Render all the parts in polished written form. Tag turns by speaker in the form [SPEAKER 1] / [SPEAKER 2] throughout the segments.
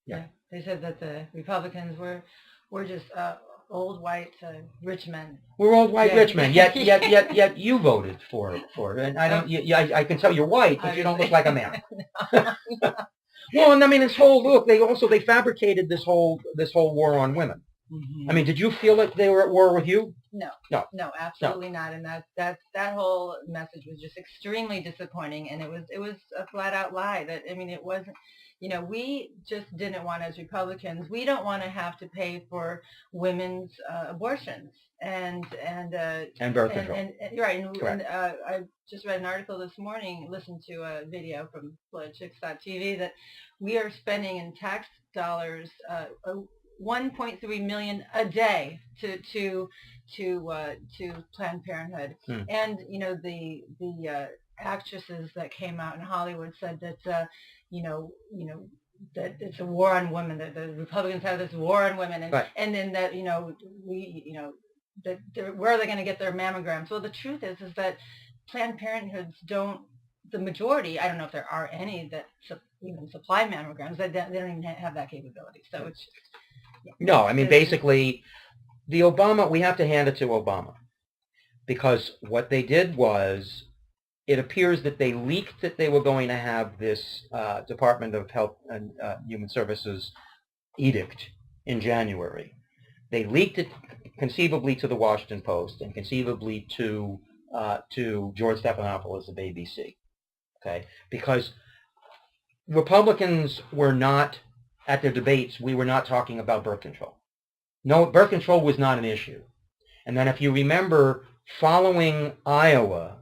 [SPEAKER 1] Yeah, they said that the Republicans were just old white rich men.
[SPEAKER 2] We're old white rich men. Yet you voted for it. And I don't. I can tell you're white, but you don't look like a man. Well, and I mean, this whole look. They fabricated this whole war on women. I mean, did you feel like they were at war with you?
[SPEAKER 1] No, absolutely not. And that whole message was just extremely disappointing, and it was a flat out lie. That, I mean, it wasn't. We just didn't want, as Republicans, we don't want to have to pay for women's abortions and
[SPEAKER 2] birth control.
[SPEAKER 1] And right. And I just read an article this morning, listened to a video from Politichick.tv, that we are spending in tax dollars 1.3 million a day to Planned Parenthood. And the actresses that came out in Hollywood said that that it's a war on women, that the Republicans have this war on women, and and then that where are they going to get their mammograms? Well, the truth is that Planned Parenthoods don't. The majority, I don't know if there are any that even supply mammograms. They don't even have that capability. So it's
[SPEAKER 2] no. I mean, basically, we have to hand it to Obama, because what they did was, it appears that they leaked that they were going to have this Department of Health and Human Services edict in January. They leaked it conceivably to the Washington Post and conceivably to George Stephanopoulos of ABC. Okay, because Republicans were not, at their debates, we were not talking about birth control. No, birth control was not an issue. And then if you remember, following Iowa,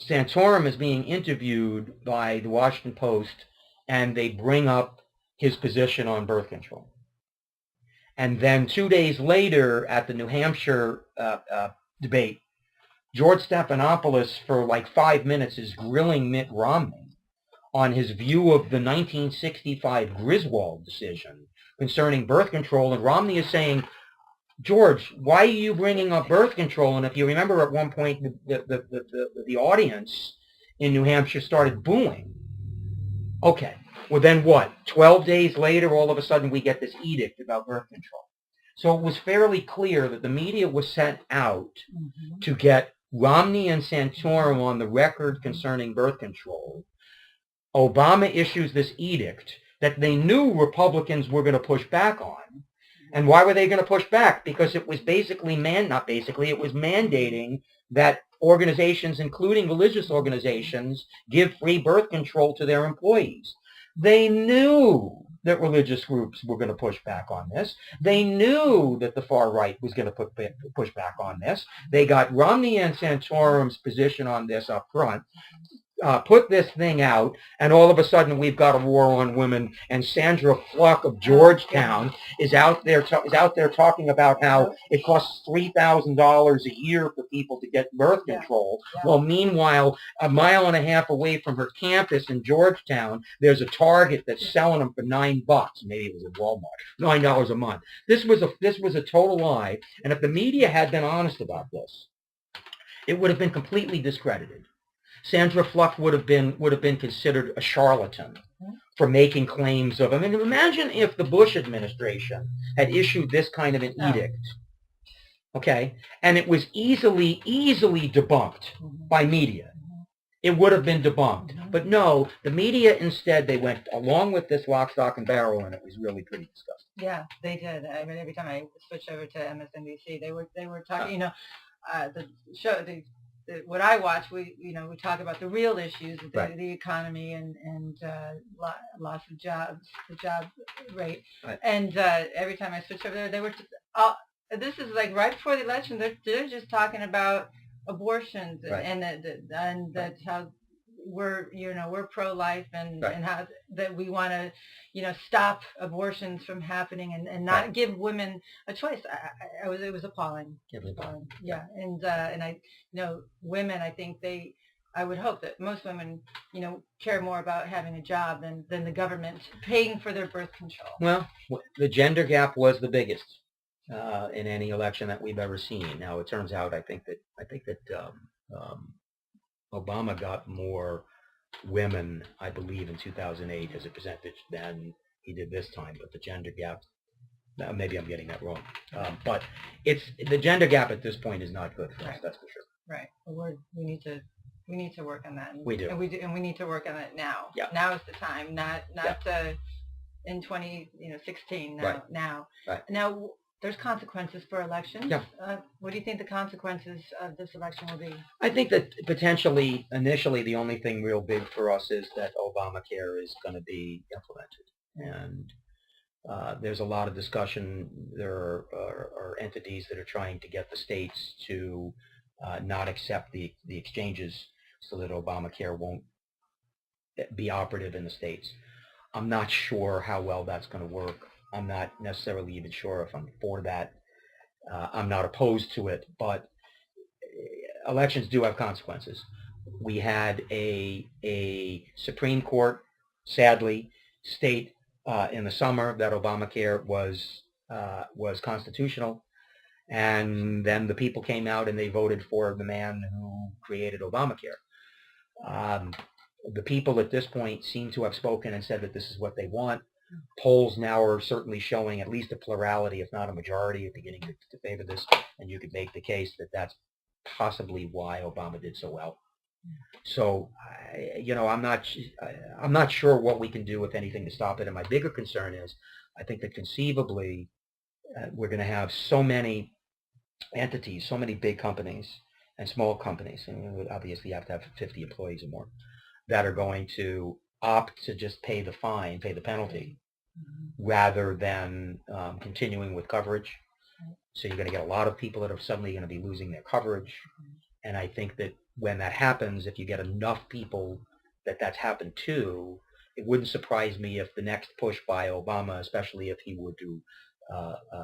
[SPEAKER 2] Santorum is being interviewed by the Washington Post, and they bring up his position on birth control. And then 2 days later, at the New Hampshire debate, George Stephanopoulos, for like 5 minutes, is grilling Mitt Romney on his view of the 1965 Griswold decision concerning birth control. And Romney is saying, George, why are you bringing up birth control? And if you remember, at one point, the audience in New Hampshire started booing. Okay, well then what? 12 days later, all of a sudden, we get this edict about birth control. So it was fairly clear that the media was sent out to get Romney and Santorum on the record concerning birth control. Obama issues this edict that they knew Republicans were going to push back on. And why were they going to push back? Because it was basically it was mandating that organizations, including religious organizations, give free birth control to their employees. They knew that religious groups were going to push back on this. They knew that the far right was going to push back on this. They got Romney and Santorum's position on this up front, put this thing out, and all of a sudden we've got a war on women. And Sandra Fluck of Georgetown is out there talking about how it costs $3,000 a year for people to get birth control. Well, meanwhile, a mile and a half away from her campus in Georgetown, there's a Target that's selling them for $9. Maybe it was at Walmart, $9 a month. This was a total lie. And if the media had been honest about this, it would have been completely discredited. Sandra Fluck would have been considered a charlatan for making claims of. I mean, imagine if the Bush administration had issued this kind of an edict, okay, and it was easily debunked by media. It would have been debunked. But no, the media instead, they went along with this lock, stock, and barrel, and it was really pretty disgusting.
[SPEAKER 1] Yeah, they did. I mean, every time I switched over to MSNBC, they were talking. The show. What I watch, we talk about the real issues, the economy and loss of jobs, the job rate, and every time I switch over there, they were. This is like right before the election. They're just talking about abortions and that how we're pro-life and how that we want to stop abortions from happening and not give women a choice. It was appalling. Yeah. And I women, I think I would hope that most women care more about having a job than the government paying for their birth control.
[SPEAKER 2] Well, the gender gap was the biggest in any election that we've ever seen. Now it turns out I think that Obama got more women, I believe, in 2008 as a percentage than he did this time. But the gender gap, maybe I'm getting that wrong. But the gender gap at this point is not good for us. That's for sure.
[SPEAKER 1] Right. We need to work on that.
[SPEAKER 2] We do.
[SPEAKER 1] And we need to work on it now.
[SPEAKER 2] Yeah.
[SPEAKER 1] Now is the time, not in 2016. Now.
[SPEAKER 2] Right.
[SPEAKER 1] Now there's consequences for elections.
[SPEAKER 2] Yeah.
[SPEAKER 1] What do you think the consequences of this election will be?
[SPEAKER 2] I think that potentially, initially, the only thing real big for us is that Obamacare is going to be implemented. And there's a lot of discussion. There are entities that are trying to get the states to not accept the exchanges so that Obamacare won't be operative in the states. I'm not sure how well that's going to work. I'm not necessarily even sure if I'm for that. I'm not opposed to it, but elections do have consequences. We had a Supreme Court, sadly, state in the summer that Obamacare was constitutional, and then the people came out and they voted for the man who created Obamacare. The people at this point seem to have spoken and said that this is what they want. Polls now are certainly showing at least a plurality, if not a majority, beginning to favor this, and you could make the case that that's possibly why Obama did so well. So, I'm not sure what we can do, if anything, to stop it. And my bigger concern is, I think that conceivably we're going to have so many entities, so many big companies and small companies, and we would obviously have to have 50 employees or more, that are going to opt to just pay the fine, pay the penalty, rather than continuing with coverage. So you're going to get a lot of people that are suddenly going to be losing their coverage. And I think that when that happens, if you get enough people that that's happened to, it wouldn't surprise me if the next push by Obama, especially if he were to,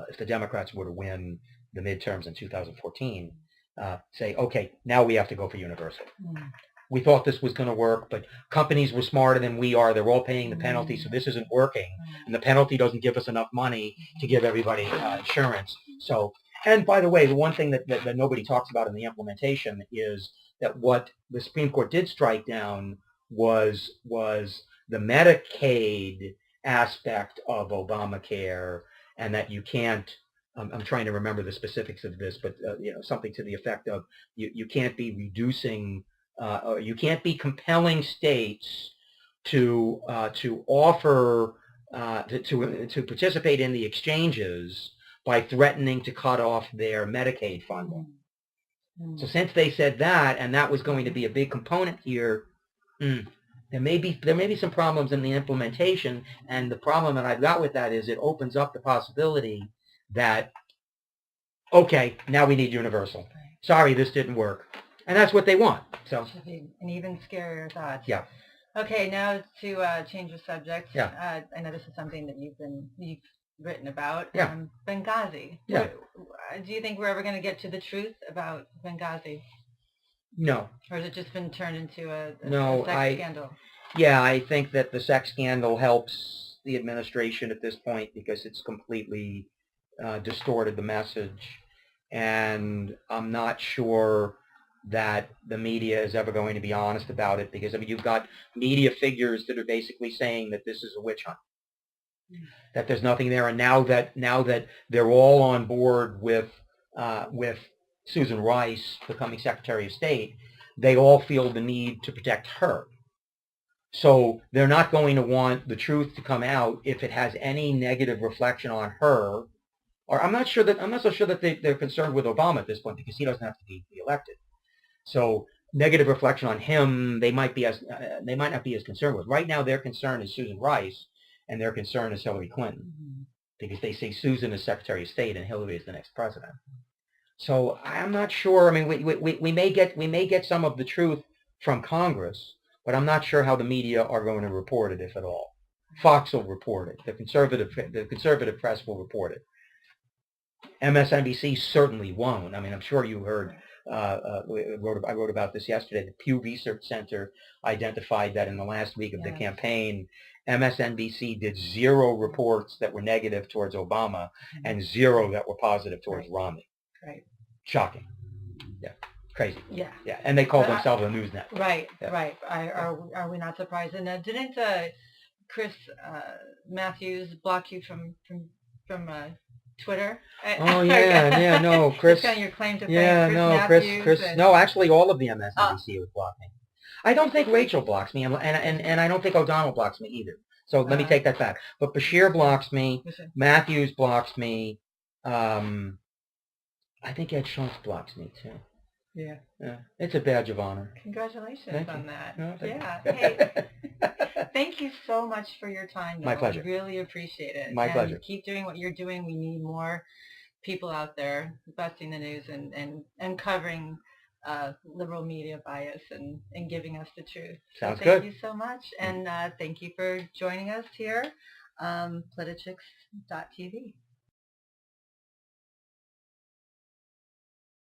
[SPEAKER 2] if the Democrats were to win the midterms in 2014, say, okay, now we have to go for universal. We thought this was going to work, but companies were smarter than we are. They're all paying the penalty, so this isn't working. And the penalty doesn't give us enough money to give everybody insurance. So, and by the way, the one thing that nobody talks about in the implementation is that what the Supreme Court did strike down was the Medicaid aspect of Obamacare, and that you can't, I'm trying to remember the specifics of this, but something to the effect of you can't be reducing, or you can't be compelling states to offer to participate in the exchanges by threatening to cut off their Medicaid funding. So since they said that, and that was going to be a big component here, there may be some problems in the implementation. And the problem that I've got with that is it opens up the possibility that, okay, now we need universal. Sorry, this didn't work. And that's what they want. So
[SPEAKER 1] should be an even scarier thought.
[SPEAKER 2] Yeah.
[SPEAKER 1] Okay, now to change the subject.
[SPEAKER 2] Yeah.
[SPEAKER 1] I know this is something that you've written about.
[SPEAKER 2] Yeah.
[SPEAKER 1] Benghazi.
[SPEAKER 2] Yeah.
[SPEAKER 1] Do you think we're ever going to get to the truth about Benghazi?
[SPEAKER 2] No.
[SPEAKER 1] Or has it just been turned into a sex scandal?
[SPEAKER 2] Yeah, I think that the sex scandal helps the administration at this point because it's completely distorted the message. And I'm not sure that the media is ever going to be honest about it, because, I mean, you've got media figures that are basically saying that this is a witch hunt, that there's nothing there. And now that they're all on board with Susan Rice becoming Secretary of State, they all feel the need to protect her. So they're not going to want the truth to come out if it has any negative reflection on her. Or I'm not so sure that they're concerned with Obama at this point, because he doesn't have to be elected. So negative reflection on him, they might not be as concerned with. Right now, their concern is Susan Rice, and their concern is Hillary Clinton, because they say Susan is Secretary of State and Hillary is the next president. So I'm not sure. I mean, we may get some of the truth from Congress, but I'm not sure how the media are going to report it, if at all. Fox will report it. The conservative press will report it. MSNBC certainly won't. I mean, I'm sure you heard. I wrote about this yesterday. The Pew Research Center identified that in the last week of the campaign, MSNBC did 0 reports that were negative towards Obama and 0 that were positive towards Romney.
[SPEAKER 1] Right.
[SPEAKER 2] Shocking. Yeah. Crazy.
[SPEAKER 1] Yeah.
[SPEAKER 2] Yeah, and they call themselves a news network.
[SPEAKER 1] Right,
[SPEAKER 2] Yeah.
[SPEAKER 1] right. Are we not surprised? And didn't Chris Matthews block you from Twitter?
[SPEAKER 2] Oh yeah, no, Chris.
[SPEAKER 1] It's kind of your claim to fame.
[SPEAKER 2] Yeah,
[SPEAKER 1] Chris
[SPEAKER 2] no,
[SPEAKER 1] Matthews
[SPEAKER 2] Chris.
[SPEAKER 1] and,
[SPEAKER 2] No, actually, all of the MSNBC would block me. I don't think Rachel blocks me, and I don't think O'Donnell blocks me either. So let me take that back. But Bashir blocks me. Matthews blocks me. I think Ed Schultz blocks me too.
[SPEAKER 1] Yeah.
[SPEAKER 2] Yeah. It's a badge of honor.
[SPEAKER 1] Congratulations on that.
[SPEAKER 2] No,
[SPEAKER 1] yeah. Hey, thank you so much for your time, Noel.
[SPEAKER 2] My pleasure.
[SPEAKER 1] I really appreciate it.
[SPEAKER 2] My pleasure.
[SPEAKER 1] Keep doing what you're doing. We need more people out there busting the news and uncovering liberal media bias and giving us the truth.
[SPEAKER 2] Sounds
[SPEAKER 1] good. Thank you
[SPEAKER 2] Mm-hmm.
[SPEAKER 1] so much. And thank you for joining us here, Politichick.tv.